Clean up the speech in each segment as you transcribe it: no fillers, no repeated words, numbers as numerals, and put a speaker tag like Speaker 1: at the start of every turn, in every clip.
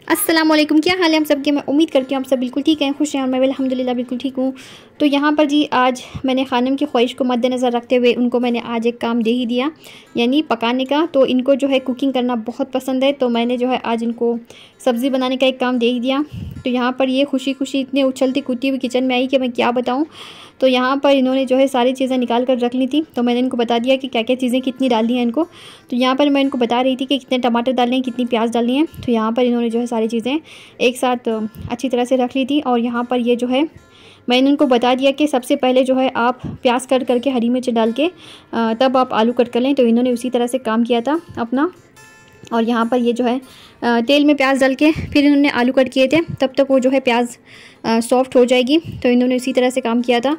Speaker 1: अस्सलाम वालेकुम, क्या हाल है हम सब के। मैं उम्मीद करती हूँ आप सब बिल्कुल ठीक हैं, खुश हैं और मैं अल्हम्दुलिल्लाह बिल्कुल ठीक हूँ। तो यहाँ पर जी आज मैंने ख़ानम की ख्वाहिश को मद्देनज़र रखते हुए उनको मैंने आज एक काम दे ही दिया, यानी पकाने का। तो इनको जो है कुकिंग करना बहुत पसंद है, तो मैंने जो है आज इनको सब्ज़ी बनाने का एक काम दे ही दिया। तो यहाँ पर ये खुशी खुशी इतने उछलती कूदती हुई किचन में आई कि मैं क्या बताऊँ। तो यहाँ पर इन्होंने जो है सारी चीज़ें निकाल कर रख ली थी, तो मैंने इनको बता दिया कि क्या क्या चीज़ें कितनी डालनी है इनको। तो यहाँ पर मैं इनको बता रही थी कि कितने टमाटर डालने हैं, कितनी प्याज डालनी है। तो यहाँ पर इन्होंने जो है सारी चीज़ें एक साथ अच्छी तरह से रख ली थी। और यहाँ पर ये जो है मैंने इनको बता दिया कि सबसे पहले जो है आप प्याज कट करके हरी मिर्च डाल के तब आप आलू कट कर लें। तो इन्होंने उसी तरह से काम किया था अपना। और यहाँ पर ये जो है तेल में प्याज डाल के फिर इन्होंने आलू कट किए थे, तब तक वो जो है प्याज सॉफ्ट हो जाएगी। तो इन्होंने उसी तरह से काम किया था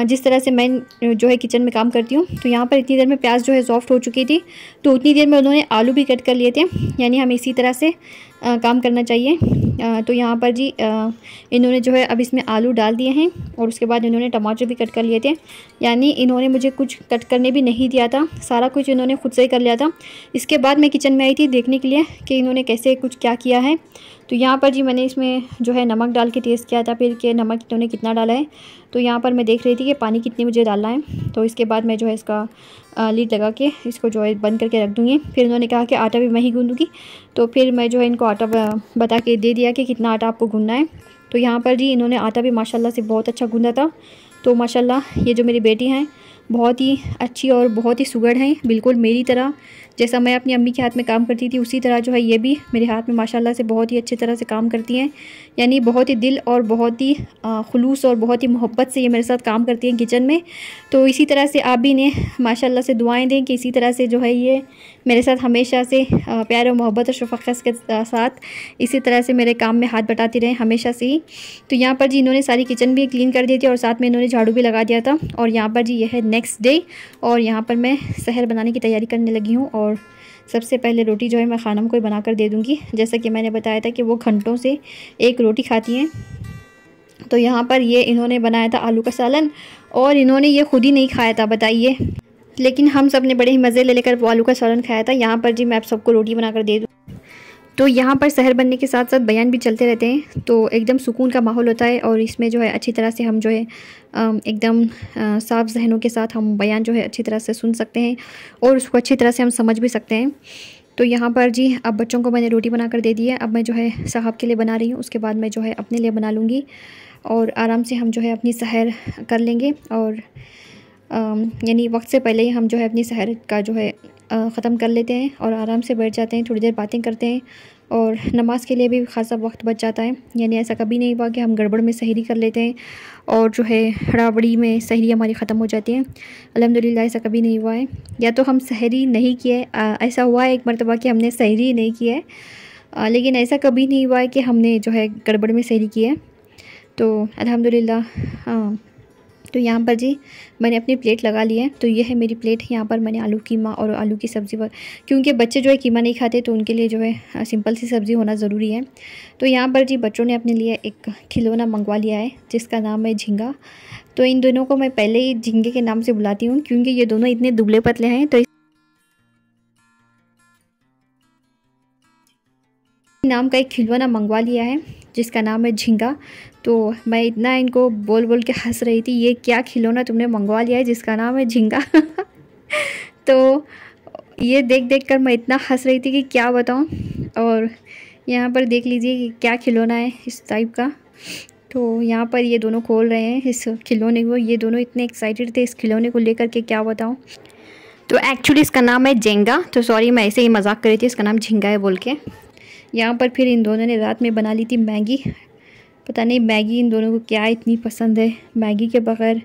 Speaker 1: जिस तरह से मैं जो है किचन में काम करती हूँ। तो यहाँ पर इतनी देर में प्याज जो है सॉफ्ट हो चुकी थी, तो उतनी देर में उन्होंने आलू भी कट कर लिए थे, यानी हमें इसी तरह से काम करना चाहिए। तो यहाँ पर जी इन्होंने जो है अब इसमें आलू डाल दिए हैं और उसके बाद इन्होंने टमाटर भी कट कर लिए थे, यानी इन्होंने मुझे कुछ कट करने भी नहीं दिया था, सारा कुछ इन्होंने खुद से ही कर लिया था। इसके बाद मैं किचन में आई थी देखने के लिए कि इन्होंने कैसे कुछ क्या किया है। तो यहाँ पर जी मैंने इसमें जो है नमक डाल के टेस्ट किया था, फिर कि नमक इन्होंने कितना डाला है। तो यहाँ पर मैं देख रही थी कि पानी कितनी मुझे डालना है। तो इसके बाद मैं जो है इसका लीड लगा के इसको जो है बंद करके रख दूँगी। फिर इन्होंने कहा कि आटा भी मैं ही गूँधूँगी, तो फिर मैं जो है इनको आटा बता के दे दिया कि कितना आटा आपको गूँधना है। तो यहाँ पर जी इन्होंने आटा भी माशाल्लाह से बहुत अच्छा गूँधा था। तो माशाल्लाह ये जो मेरी बेटी हैं बहुत ही अच्छी और बहुत ही सुगड़ हैं, बिल्कुल मेरी तरह। जैसा मैं अपनी अम्मी के हाथ में काम करती थी उसी तरह जो है ये भी मेरे हाथ में माशाल्लाह से बहुत ही अच्छी तरह से काम करती हैं, यानी बहुत ही दिल और बहुत ही खुलूस और बहुत ही मोहब्बत से ये मेरे साथ काम करती हैं किचन में। तो इसी तरह से आप भी इन्हें माशाल्लाह से दुआएं दें कि इसी तरह से जो है ये मेरे साथ हमेशा से प्यार और मोहब्बत और शफ़क़त के साथ इसी तरह से मेरे काम में हाथ बटाती रहें हमेशा से ही। तो यहाँ पर जी इन्होंने सारी किचन भी क्लीन कर दी थी और साथ में इन्होंने झाड़ू भी लगा दिया था। और यहाँ पर जी यह है नेक्स्ट डे, और यहाँ पर मैं सहर बनाने की तैयारी करने लगी हूँ। और सबसे पहले रोटी जो है मैं ख़ानम को ही बना कर दे दूँगी, जैसा कि मैंने बताया था कि वो घंटों से एक रोटी खाती हैं। तो यहाँ पर ये इन्होंने बनाया था आलू का सालन, और इन्होंने ये खुद ही नहीं खाया था बताइए, लेकिन हम सब ने बड़े ही मज़े ले लेकर वो आलू का सालन खाया था। यहाँ पर जी मैं आप सबको रोटी बना कर दे दूँ। तो यहाँ पर सहर बनने के साथ साथ बयान भी चलते रहते हैं, तो एकदम सुकून का माहौल होता है। और इसमें जो है अच्छी तरह से हम जो है एकदम साफ़ ज़हनों के साथ हम बयान जो है अच्छी तरह से सुन सकते हैं और उसको अच्छी तरह से हम समझ भी सकते हैं। तो यहाँ पर जी अब बच्चों को मैंने रोटी बना कर दे दी है। अब मैं जो है साहब के लिए बना रही हूँ, उसके बाद मैं जो है अपने लिए बना लूँगी और आराम से हम जो है अपनी सहर कर लेंगे। और यानी वक्त से पहले ही हम जो है अपनी सहर का जो है ख़त्म कर लेते हैं और आराम से बैठ जाते हैं, थोड़ी देर बातें करते हैं और नमाज़ के लिए भी ख़ासा वक्त बच जाता है। यानी ऐसा कभी नहीं हुआ कि हम गड़बड़ में सहरी कर लेते हैं और जो है हड़ाबड़ी में सहरी हमारी ख़त्म हो जाती है। अल्हम्दुलिल्लाह ऐसा कभी नहीं हुआ है, या तो हम सहरी नहीं किए, ऐसा हुआ है एक मरतबा कि हमने सहरी नहीं की है, लेकिन ऐसा कभी नहीं हुआ है कि हमने जो है गड़बड़ में सहरी की है। तो अल्हम्दुलिल्लाह। हाँ, तो यहाँ पर जी मैंने अपनी प्लेट लगा ली है। तो ये है मेरी प्लेट, यहाँ पर मैंने आलू कीमा और आलू की सब्ज़ी पर, क्योंकि बच्चे जो है कीमा नहीं खाते तो उनके लिए जो है सिंपल सी सब्ज़ी होना ज़रूरी है। तो यहाँ पर जी बच्चों ने अपने लिए एक खिलौना मंगवा लिया है जिसका नाम है झींगा। तो इन दोनों को मैं पहले ही झींगे के नाम से बुलाती हूँ क्योंकि ये दोनों इतने दुबले पतले हैं। तो नाम का एक खिलौना मंगवा लिया है जिसका नाम है झींगा। तो मैं इतना इनको बोल बोल के हंस रही थी, ये क्या खिलौना तुमने मंगवा लिया है जिसका नाम है झींगा। तो ये देख देख कर मैं इतना हंस रही थी कि क्या बताऊं। और यहाँ पर देख लीजिए कि क्या खिलौना है इस टाइप का। तो यहाँ पर ये दोनों खोल रहे हैं इस खिलौने को, ये दोनों इतने एक्साइटेड थे इस खिलौने को लेकर के क्या बताऊँ। तो एक्चुअली इसका नाम है जेंगा, तो सॉरी मैं ऐसे ही मजाक कर रही थी, इसका नाम झींगा है बोल के। यहाँ पर फिर इन दोनों ने रात में बना ली थी मैगी। पता नहीं मैगी इन दोनों को क्या इतनी पसंद है, मैगी के बग़ैर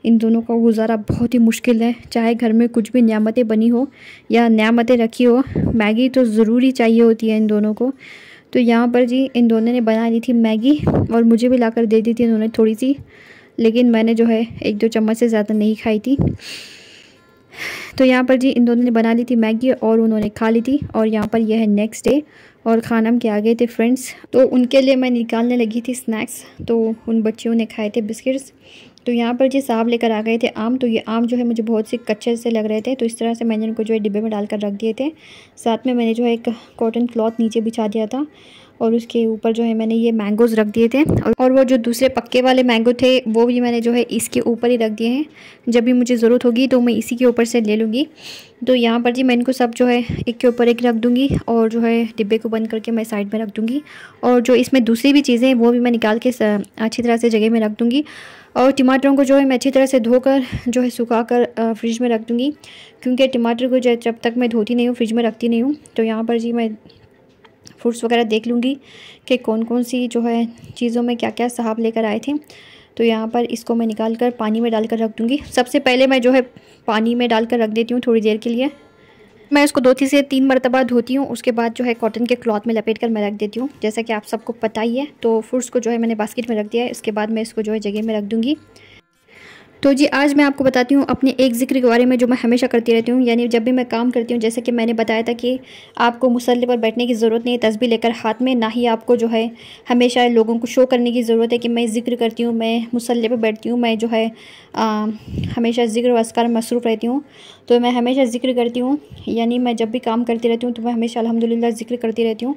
Speaker 1: इन दोनों का गुजारा बहुत ही मुश्किल है। चाहे घर में कुछ भी नियामतें बनी हो या नियामतें रखी हो, मैगी तो ज़रूरी चाहिए होती है इन दोनों को। तो यहाँ पर जी इन दोनों ने बना ली थी मैगी और मुझे भी लाकर दे दी थी इन्होंने थोड़ी सी, लेकिन मैंने जो है 1-2 चम्मच से ज़्यादा नहीं खाई थी। तो यहाँ पर जी इन दोनों ने बना ली थी मैगी और उन्होंने खा ली थी। और यहाँ पर यह है नेक्स्ट डे और ख़ानम के आ गए थे फ्रेंड्स, तो उनके लिए मैं निकालने लगी थी स्नैक्स। तो उन बच्चियों ने खाए थे बिस्किट्स। तो यहाँ पर जी साहब लेकर आ गए थे आम। तो ये आम जो है मुझे बहुत से कच्चे से लग रहे थे, तो इस तरह से मैंने उनको जो है डिब्बे में डालकर रख दिए थे। साथ में मैंने जो है एक कॉटन क्लॉथ नीचे बिछा दिया था और उसके ऊपर जो है मैंने ये मैंगोज़ रख दिए थे, और वो जो दूसरे पक्के वाले मैंगो थे वो भी मैंने जो है इसके ऊपर ही रख दिए हैं। जब भी मुझे ज़रूरत होगी तो मैं इसी के ऊपर से ले लूँगी। तो यहाँ पर जी मैं इनको सब जो है एक के ऊपर एक रख दूँगी, और जो है डिब्बे को बंद करके मैं साइड में रख दूँगी। और जो इसमें दूसरी भी चीज़ें हैं वो भी मैं निकाल के अच्छी तरह से जगह में रख दूँगी। और टमाटरों को जो है मैं अच्छी तरह से धोकर जो है सुखा कर फ्रिज में रख दूँगी, क्योंकि टमाटर को जब तक मैं धोती नहीं हूँ, फ्रिज में रखती नहीं हूँ। तो यहाँ पर जी मैं फ्रूट्स वगैरह देख लूँगी कि कौन कौन सी जो है चीज़ों में क्या क्या साहब लेकर आए थे। तो यहाँ पर इसको मैं निकाल कर पानी में डालकर रख दूँगी। सबसे पहले मैं जो है पानी में डालकर रख देती हूँ थोड़ी देर के लिए। मैं इसको 2 से 3 मरतबा धोती हूँ, उसके बाद जो है कॉटन के क्लॉथ में लपेट कर मैं रख देती हूँ, जैसा कि आप सबको पता ही है। तो फ्रूट्स को जो है मैंने बास्केट में रख दिया है, इसके बाद मैं इसको जो है जगह में रख दूँगी। तो जी आज मैं आपको बताती हूँ अपने एक ज़िक्र के बारे में जो मैं हमेशा करती रहती हूँ, यानी जब भी मैं काम करती हूँ। जैसे कि मैंने बताया था कि आपको मुसल्ले पर बैठने की ज़रूरत नहीं है तस्बीह लेकर हाथ में, ना ही आपको जो है हमेशा लोगों को शो करने की ज़रूरत है कि मैं ज़िक्र करती हूँ, मैं मुसल्ले पर बैठती हूँ, मैं जो है हमेशा ज़िक्र व अस्कार में मसरूफ़ रहती हूँ। तो मैं हमेशा ज़िक्र करती हूँ, यानी मैं जब भी काम करती रहती हूँ तो मैं हमेशा अल्हम्दुलिल्लाह ज़िक्र करती रहती हूँ।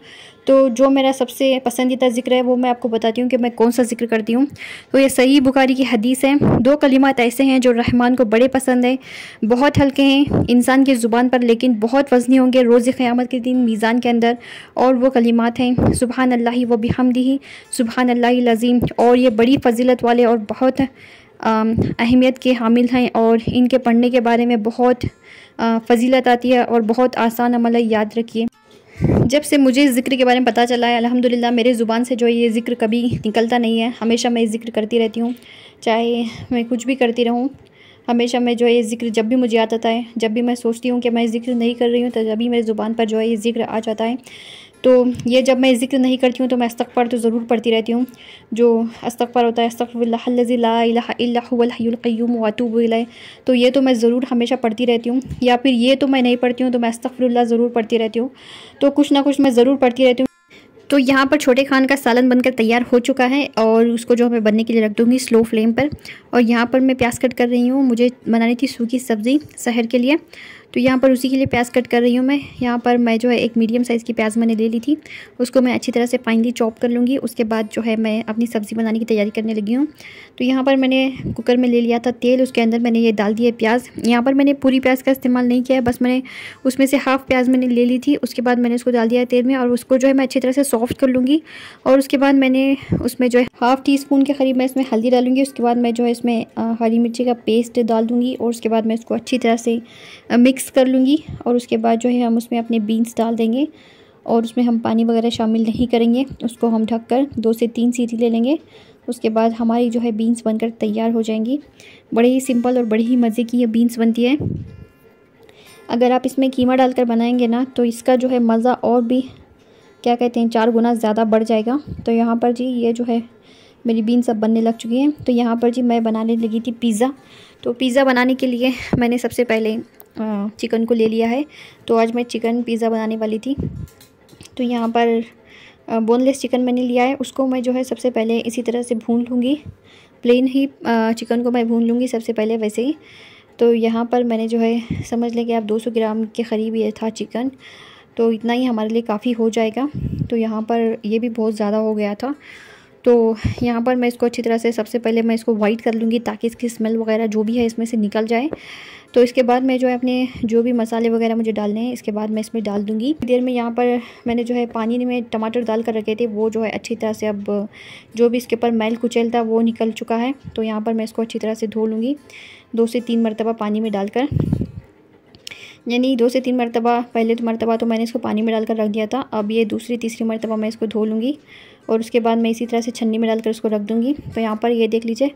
Speaker 1: तो जो मेरा सबसे पसंदीदा ज़िक्र है वो मैं आपको बताती हूँ कि मैं कौन सा ज़िक्र करती हूँ। तो ये सही बुखारी की हदीस है। 2 कलिमात ऐसे हैं जो रहमान को बड़े पसंद है, बहुत हल्के हैं इंसान की ज़ुबान पर, लेकिन बहुत वज़नी होंगे रोज़ क़यामत के दिन मीज़ान के अंदर। और वो कलिमात हैं सुबहान अल्लाहि व बिहम्दिही सुबहान अल्लाहिल अज़ीम। और ये बड़ी फ़जीलत वाले और बहुत अहमियत के हामिल हैं, और इनके पढ़ने के बारे में बहुत फ़जीलत आती है और बहुत आसान अमल है, याद रखिए। जब से मुझे इस ज़िक्र के बारे में पता चला है अल्हम्दुलिल्लाह मेरे ज़ुबान से जो है ये ज़िक्र कभी निकलता नहीं है, हमेशा मैं ज़िक्र करती रहती हूँ, चाहे मैं कुछ भी करती रहूँ। हमेशा मैं जो है ये ज़िक्र जब भी मुझे आता है, जब भी मैं सोचती हूँ कि मैं ज़िक्र नहीं कर रही हूँ, तो जब भी मेरी ज़ुबान पर जो है ये ज़िक्र आ जाता है। तो ये जब मैं ज़िक्र नहीं करती हूँ तो मैं इस्तग़फ़ार तो ज़रूर पढ़ती रहती हूँ। जो इस्तग़फ़ार होता है अस्तग़फ़िरुल्लाहल्लज़ी ला इलाहा इल्ला हुवल हय्युल क़य्यूम व अतूबु इलैह, तो ये तो मैं ज़रूर हमेशा पढ़ती रहती हूँ। या फिर ये तो मैं नहीं पढ़ती हूँ तो मैं अस्तग़फ़िरुल्लाह ज़रूर पढ़ती रहती हूँ। तो कुछ ना कुछ मैं ज़रूर पढ़ती रहती हूँ। तो यहाँ पर छोटे खान का सालन बनकर तैयार हो चुका है, और उसको जो मैं बनने के लिए रख दूँगी स्लो फ्लेम पर। और यहाँ पर मैं प्याज कट कर रही हूँ, मुझे बनानी थी सूखी सब्ज़ी सहर के लिए, तो यहाँ पर उसी के लिए प्याज कट कर रही हूँ मैं। यहाँ पर मैं जो है एक मीडियम साइज़ की प्याज मैंने ले ली थी, उसको मैं अच्छी तरह से फाइनली चॉप कर लूँगी। उसके बाद जो है मैं अपनी सब्ज़ी बनाने की तैयारी करने लगी हूँ। तो यहाँ पर मैंने कुकर में ले लिया था तेल, उसके अंदर मैंने ये डाल दिए प्याज। यहाँ पर मैंने पूरी प्याज का इस्तेमाल नहीं किया है, बस मैंने उसमें से हाफ़ प्याज मैंने ले ली थी। उसके बाद मैंने उसको डाल दिया है तेल में, और उसको जो है मैं अच्छी तरह से सॉफ्ट कर लूँगी। और उसके बाद मैंने उसमें जो है हाफ़ टी स्पून के करीब मैं इसमें हल्दी डालूँगी। उसके बाद मैं जो है इसमें हरी मिर्ची का पेस्ट डाल दूँगी, और उसके बाद मैं इसको अच्छी तरह से मिक्स कर लूँगी। और उसके बाद जो है हम उसमें अपने बीन्स डाल देंगे, और उसमें हम पानी वगैरह शामिल नहीं करेंगे। उसको हम ढककर 2 से 3 सीटी ले लेंगे। उसके बाद हमारी जो है बीन्स बनकर तैयार हो जाएंगी। बड़े ही सिंपल और बड़ी ही मज़े की ये बीन्स बनती है। अगर आप इसमें कीमा डालकर बनाएंगे ना तो इसका जो है मज़ा और भी क्या कहते हैं 4 गुना ज़्यादा बढ़ जाएगा। तो यहाँ पर जी ये जो है मेरी बीन्स अब बनने लग चुकी हैं। तो यहाँ पर जी मैं बनाने लगी थी पिज़्ज़ा। तो पिज़्ज़ा बनाने के लिए मैंने सबसे पहले चिकन को ले लिया है। तो आज मैं चिकन पिज़्ज़ा बनाने वाली थी। तो यहाँ पर बोनलेस चिकन मैंने लिया है, उसको मैं जो है सबसे पहले इसी तरह से भून लूँगी। प्लेन ही चिकन को मैं भून लूँगी सबसे पहले वैसे ही। तो यहाँ पर मैंने जो है समझ लें कि आप 200 ग्राम के क़रीब ये था चिकन, तो इतना ही हमारे लिए काफ़ी हो जाएगा। तो यहाँ पर ये भी बहुत ज़्यादा हो गया था। तो यहाँ पर मैं इसको अच्छी तरह से सबसे पहले मैं इसको वाइट कर लूँगी ताकि इसकी स्मेल वगैरह जो भी है इसमें से निकल जाए। तो इसके बाद मैं जो है अपने जो भी मसाले वगैरह मुझे डालने हैं इसके बाद मैं इसमें डाल दूँगी। देर में यहाँ पर मैंने जो है पानी में टमाटर डाल कर रखे थे, वो जो है अच्छी तरह से अब जो भी इसके ऊपर मैल कुचैल था वो निकल चुका है। तो यहाँ पर मैं इसको अच्छी तरह से धो लूँगी 2 से 3 मरतबा पानी में डालकर, यानी 2 से 3 मरतबा। पहले तो मरतबा तो मैंने इसको पानी में डालकर रख दिया था, अब ये दूसरी तीसरी मरतबा मैं इसको धो लूँगी। और उसके बाद मैं इसी तरह से छन्नी में डालकर उसको रख दूँगी। तो यहाँ पर ये देख लीजिए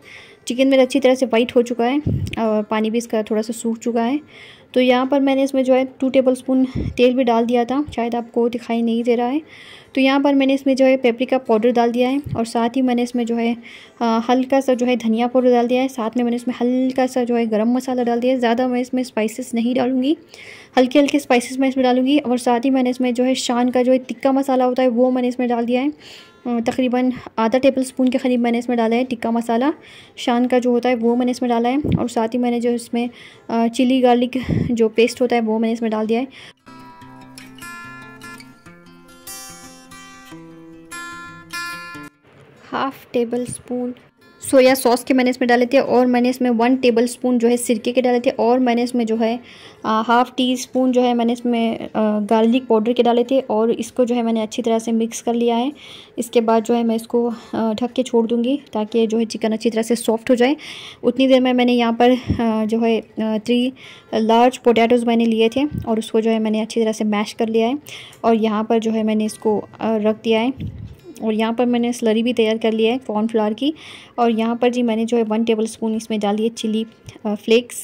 Speaker 1: चिकन मेरा अच्छी तरह से वाइट हो चुका है, और पानी भी इसका थोड़ा सा सूख चुका है। तो यहाँ पर मैंने इसमें जो है 2 टेबलस्पून तेल भी डाल दिया था, शायद आपको दिखाई नहीं दे रहा है। तो यहाँ पर मैंने इसमें जो है पेपरिका पाउडर डाल दिया है, और साथ ही मैंने इसमें जो है हल्का सा जो है धनिया पाउडर डाल दिया है। साथ में मैंने इसमें हल्का सा जो है गरम मसाला डाल दिया है। ज़्यादा मैं इसमें स्पाइसेस नहीं डालूँगी, हल्के हल्के स्पाइसेस मैं इसमें डालूँगी। और साथ ही मैंने इसमें जो है शान का जो है टिक्का मसाला होता है वो मैंने इसमें डाल दिया है। तकरीबन आधा टेबलस्पून के करीब मैंने इसमें डाला है टिक्का मसाला, शान का जो होता है वो मैंने इसमें डाला है। और साथ ही मैंने जो इसमें चिली गार्लिक जो पेस्ट होता है वो मैंने इसमें डाल दिया है। Half table spoon soya sauce के मैंने इसमें डाले थे, और मैंने इसमें 1 टेबल स्पून जो है सिरके के डाले थे, और मैंने इसमें जो है हाफ़ टी स्पून जो है मैंने इसमें गार्लिक पाउडर के डाले थे, और इसको जो है मैंने अच्छी तरह से मिक्स कर लिया है। इसके बाद जो है मैं इसको ढक के छोड़ दूँगी ताकि जो है चिकन अच्छी तरह से सॉफ्ट हो जाए। उतनी देर में मैंने यहाँ पर जो है 3 लार्ज पोटैटोज़ मैंने लिए थे, और उसको जो है मैंने अच्छी तरह से मैश कर लिया है, और यहाँ पर जो है मैंने इसको रख दिया है। और यहाँ पर मैंने स्लरी भी तैयार कर लिया है कॉर्नफ्लावर की, और यहाँ पर जी मैंने जो है 1 टेबल स्पून इसमें डाली है चिली फ्लेक्स,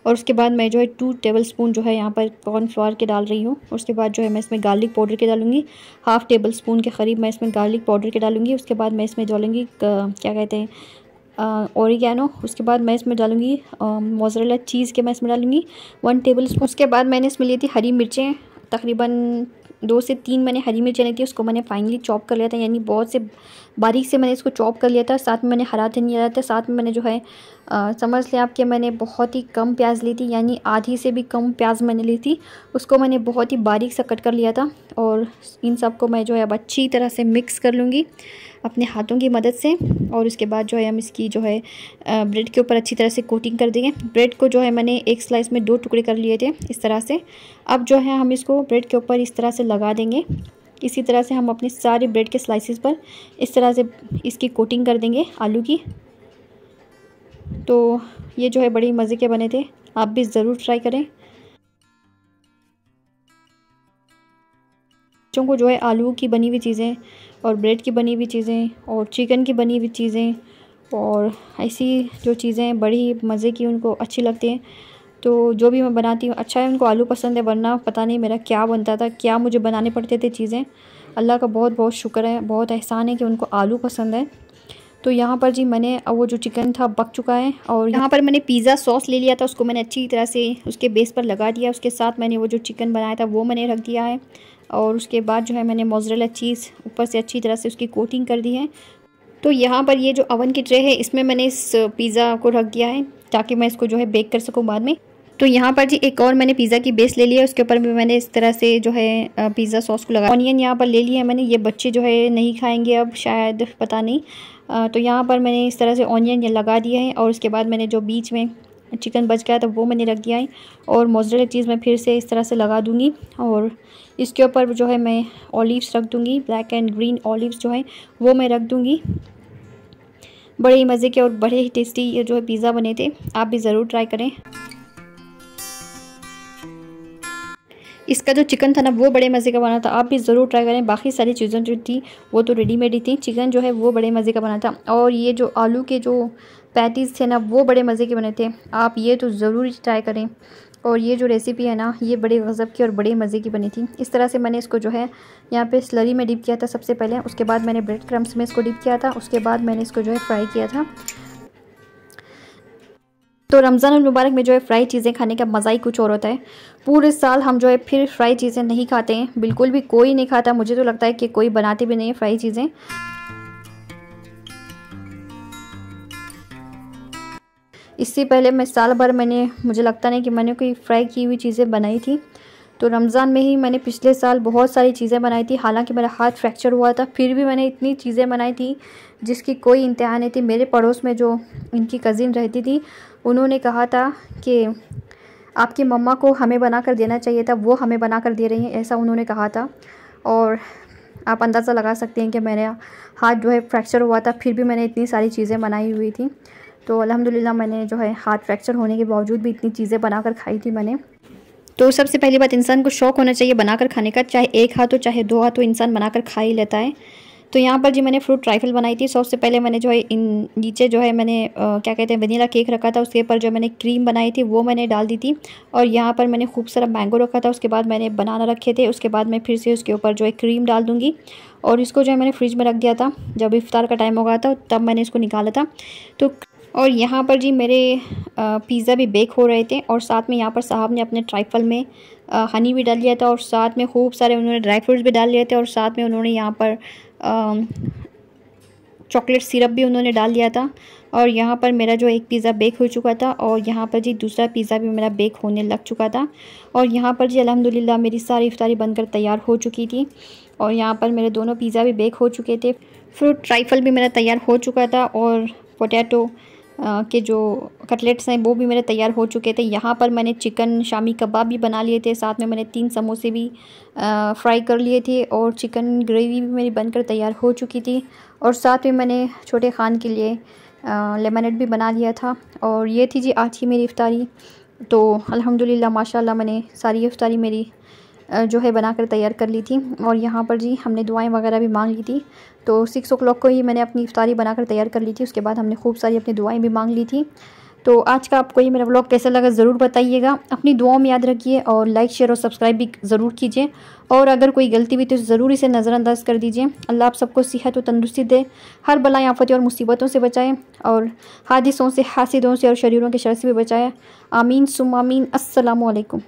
Speaker 1: और उसके बाद मैं जो है 2 टेबल स्पून जो है यहाँ पर कॉर्नफ्लावर के डाल रही हूँ। उसके बाद जो है मैं इसमें गार्लिक पाउडर के डालूँगी, हाफ़ टेबल स्पून के करीब मैं इसमें गार्लिक पाउडर के डालूँगी। उसके बाद मैं इसमें डालूँगी क्या कहते हैं ओरिगैनो। उसके बाद मैं इसमें डालूँगी मोज़रेला चीज़ के मैं इसमें डालूँगी 1 टेबल स्पून। उसके बाद मैंने इसमें ली थी हरी मिर्चें, तकरीबन 2 से 3 मैंने हरी मिर्चें ली थी, उसको मैंने फाइनली चॉप कर लिया था, यानी बहुत से बारीक से मैंने इसको चॉप कर लिया था। साथ में मैंने हरा धनिया लिया था, साथ में मैंने जो है समझ लें आप कि मैंने बहुत ही कम प्याज ली थी, यानी आधी से भी कम प्याज मैंने ली थी, उसको मैंने बहुत ही बारीक सा कट कर लिया था। और इन सब को मैं जो है अब अच्छी तरह से मिक्स कर लूँगी अपने हाथों की मदद से, और उसके बाद जो है हम इसकी जो है ब्रेड के ऊपर अच्छी तरह से कोटिंग कर देंगे। ब्रेड को जो है मैंने एक स्लाइस में 2 टुकड़े कर लिए थे इस तरह से। अब जो है हम इसको ब्रेड के ऊपर इस तरह से लगा देंगे। इसी तरह से हम अपनी सारी ब्रेड के स्लाइसेस पर इस तरह से इसकी कोटिंग कर देंगे आलू की। तो ये जो है बड़ी मज़े के बने थे, आप भी ज़रूर ट्राई करें। बच्चों को जो है आलू की बनी हुई चीज़ें और ब्रेड की बनी हुई चीज़ें और चिकन की बनी हुई चीज़ें और ऐसी जो चीज़ें बड़ी मज़े की उनको अच्छी लगती हैं। तो जो भी मैं बनाती हूँ अच्छा है, उनको आलू पसंद है, वरना पता नहीं मेरा क्या बनता था, क्या मुझे बनाने पड़ते थे चीज़ें। अल्लाह का बहुत बहुत शुक्र है, बहुत एहसान है कि उनको आलू पसंद है। तो यहाँ पर जी मैंने वो जो चिकन था पक चुका है, और यहाँ पर मैंने पिज़्ज़ा सॉस ले लिया था, उसको मैंने अच्छी तरह से उसके बेस पर लगा दिया। उसके साथ मैंने वो जो चिकन बनाया था वो मैंने रख दिया है, और उसके बाद जो है मैंने मोज़रेला चीज़ ऊपर से अच्छी तरह से उसकी कोटिंग कर दी है। तो यहाँ पर ये जो ओवन की ट्रे है इसमें मैंने इस पिज़्ज़ा को रख दिया है ताकि मैं इसको जो है बेक कर सकूँ बाद में। तो यहाँ पर जी एक और मैंने पिज़्ज़ा की बेस ले लिया है, उसके ऊपर भी मैंने इस तरह से जो है पिज़्ज़ा सॉस को लगा। ऑनियन यहाँ पर ले लिया है मैंने, ये बच्चे जो है नहीं खाएंगे अब शायद, पता नहीं। तो यहाँ पर मैंने इस तरह से ऑनियन लगा दिया है, और उसके बाद मैंने जो बीच में चिकन बच गया था वो मैंने रख दिया है, और मोज़रेला चीज़ मैं फिर से इस तरह से लगा दूँगी, और इसके ऊपर जो है मैं ऑलिव्स रख दूँगी, ब्लैक एंड ग्रीन ऑलिव्स जो है वो मैं रख दूँगी। बड़े ही मज़े के और बड़े ही टेस्टी ये जो है पिज़्ज़ा बने थे, आप भी ज़रूर ट्राई करें। इसका जो चिकन था ना वो बड़े मज़े का बना था, आप भी ज़रूर ट्राई करें। बाकी सारी चीज़ें जो थी वो तो रेडीमेड ही थी, चिकन जो है वो बड़े मज़े का बना था, और ये जो आलू के जो पैटीज़ थे ना वो बड़े मज़े के बने थे, आप ये तो ज़रूर ट्राई करें। और ये जो रेसिपी है ना ये बड़े गज़ब की और बड़े मज़े की बनी थी। इस तरह से मैंने इसको जो है यहाँ पे स्लरी में डिप किया था सबसे पहले, उसके बाद मैंने ब्रेड क्रम्स में इसको डिप किया था, उसके बाद मैंने इसको जो है फ्राई किया था। तो रमज़ान मुबारक में जो है फ्राई चीज़ें खाने का मज़ा ही कुछ और होता है। पूरे साल हम जो है फिर फ्राई चीज़ें नहीं खाते हैं, बिल्कुल भी कोई नहीं खाता, मुझे तो लगता है कि कोई बनाते भी नहीं है फ्राई चीज़ें। इससे पहले मैं साल भर मुझे लगता नहीं कि मैंने कोई फ्राई की हुई चीज़ें बनाई थी। तो रमज़ान में ही मैंने पिछले साल बहुत सारी चीज़ें बनाई थी, हालांकि मेरा हाथ फ्रैक्चर हुआ था, फिर भी मैंने इतनी चीज़ें बनाई थी जिसकी कोई इंतहा नहीं थी। मेरे पड़ोस में जो इनकी कज़िन रहती थी उन्होंने कहा था कि आपकी मम्मा को हमें बना कर देना चाहिए था, वो हमें बना कर दे रही हैं, ऐसा उन्होंने कहा था। और आप अंदाज़ा लगा सकते हैं कि मेरा हाथ जो है फ्रैक्चर हुआ था, फिर भी मैंने इतनी सारी चीज़ें बनाई हुई थी। तो अल्हम्दुलिल्लाह मैंने जो है हाथ फ्रैक्चर होने के बावजूद भी इतनी चीज़ें बनाकर खाई थी मैंने। तो सबसे पहली बात, इंसान को शौक़ होना चाहिए बनाकर खाने का, चाहे एक हाथ हो चाहे 2 हाथ हो, इंसान बनाकर खा ही लेता है। तो यहाँ पर जी मैंने फ्रूट ट्राइफल बनाई थी। सबसे पहले मैंने जो है इन नीचे जो है मैंने क्या कहते हैं वनीला केक रखा था, उसके ऊपर जो मैंने क्रीम बनाई थी वो मैंने डाल दी थी, और यहाँ पर मैंने खूब सारा मैंगो रखा था, उसके बाद मैंने बनाना रखे थे, उसके बाद मैं फिर से उसके ऊपर जो है क्रीम डाल दूँगी, और इसको जो है मैंने फ्रिज में रख दिया था। जब इफ्तार का टाइम हो गया था तब मैंने इसको निकाला था। तो और यहाँ पर जी मेरे पिज़्ज़ा भी बेक हो रहे थे, और साथ में यहाँ पर साहब ने अपने ट्राइफल में हनी भी डाल लिया था, और साथ में खूब सारे उन्होंने ड्राई फ्रूट्स भी डाल लिए थे, और साथ में उन्होंने यहाँ पर चॉकलेट सिरप भी उन्होंने डाल दिया था। और यहाँ पर मेरा जो एक पिज़्ज़ा बेक हो चुका था, और यहाँ पर जी दूसरा पिज़्ज़ा भी मेरा बेक होने लग चुका था। और यहाँ पर जी अल्हम्दुलिल्लाह मेरी सारी इफ्तारी बनकर तैयार हो चुकी थी। और यहाँ पर मेरे दोनों पिज़्ज़ा भी बेक हो चुके थे। फ्रूट ट्राइफल भी मेरा तैयार हो चुका था और पोटैटो के जो कटलेट्स हैं वो भी मेरे तैयार हो चुके थे। यहाँ पर मैंने चिकन शामी कबाब भी बना लिए थे, साथ में मैंने 3 समोसे भी फ्राई कर लिए थे और चिकन ग्रेवी भी मेरी बनकर तैयार हो चुकी थी। और साथ में मैंने छोटे खान के लिए लेमनेड भी बना लिया था। और ये थी जी आज की मेरी इफ्तारी। तो अल्हम्दुलिल्लाह माशाल्लाह मैंने सारी इफ्तारी मेरी जो है बनाकर तैयार कर ली थी। और यहाँ पर जी हमने दुआएं वगैरह भी मांग ली थी। तो 6 o'clock को ही मैंने अपनी इफ्तारी बनाकर तैयार कर ली थी। उसके बाद हमने खूब सारी अपनी दुआएं भी मांग ली थी। तो आज का आपको ये मेरा व्लॉग कैसा लगा ज़रूर बताइएगा। अपनी दुआओं में याद रखिए और लाइक शेयर और सब्सक्राइब भी ज़रूर कीजिए। और अगर कोई गलती भी तो ज़रूर इसे नज़रअंदाज कर दीजिए। अल्लाह आप सबको सेहत और तंदुरुस्ती दे, हर बलाएं आफतें और मुसीबतों से बचाए और हादिसों से, हासिदों से और शरीरों के शर से भी बचाए। आमीन सुम्मा आमीन। अस्सलामु अलैकुम।